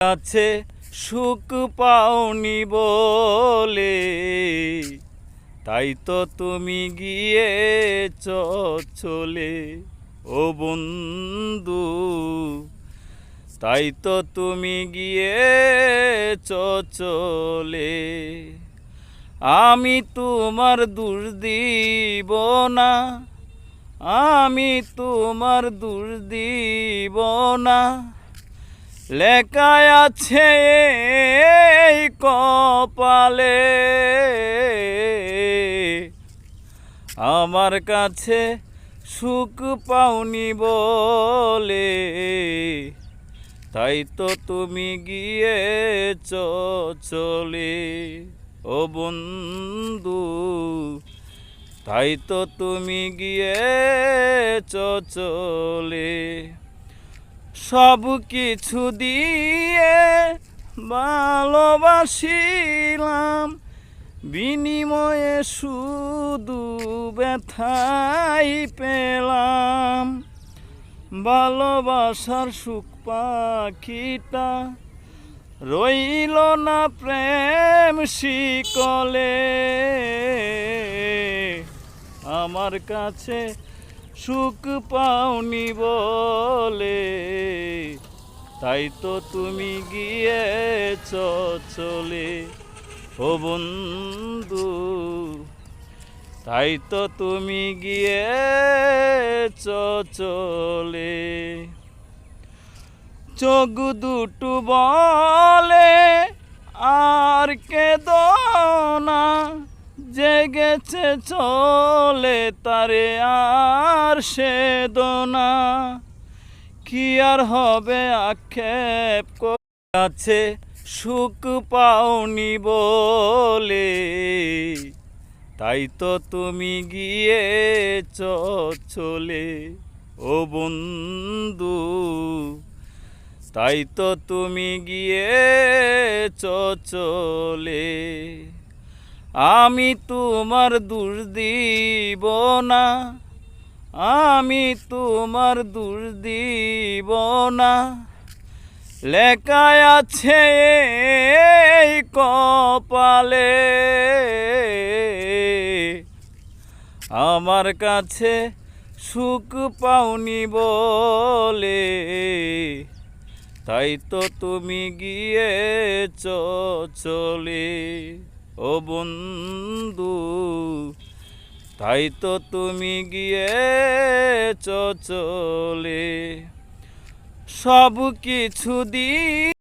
কাছে সুখ পাওনি বলে, তাই তো তুমি গিয়েছ চলে ও বন্ধু, তাই তো তুমি গিয়েছ চলে। আমি তোমার দোষ দিব না, আমি তোমার দোষ দিব না, লেখা আছে এই কপালে। আমার কাছে সুখ পাওনি বলে, তাই তো তুমি গিয়েছ চলে ও বন্ধু, তাই তো তুমি গিয়েছ চলে। সব কিছু দিয়ে ভালোবাসিলাম, বিনিময়ে শুধু ব্যথাই পেলাম। ভালোবাসার সুখ পাখিটা রইল না প্রেম শিকলে। আমার কাছে সুখ পাওনি বলে, তাই তো তুমি গিয়েছ চলে ও বন্ধু, তাই তো তুমি গিয়েছ চলে। চোখ দুটো বলে আর কেঁদো না, জেগেছে চলে তারে আর সেদো না। কি আর হবে আক্ষেপ কাছে সুখ পাওনি বলে, তাই তো তুমি গিয়েছ চলে ও বন্ধু, তাই তো তুমি গিয়েছ চলে। আমি তোমার দোষ দিব না, আমি তোমার দোষ দিব না, লেখা আছে এই কপালে। আমার কাছে সুখ পাওনি বলে, তাই তো তুমি গিয়েছ চলে ও বন্ধু, তাই তো তুমি গিয়েছ চলে। সব কিছু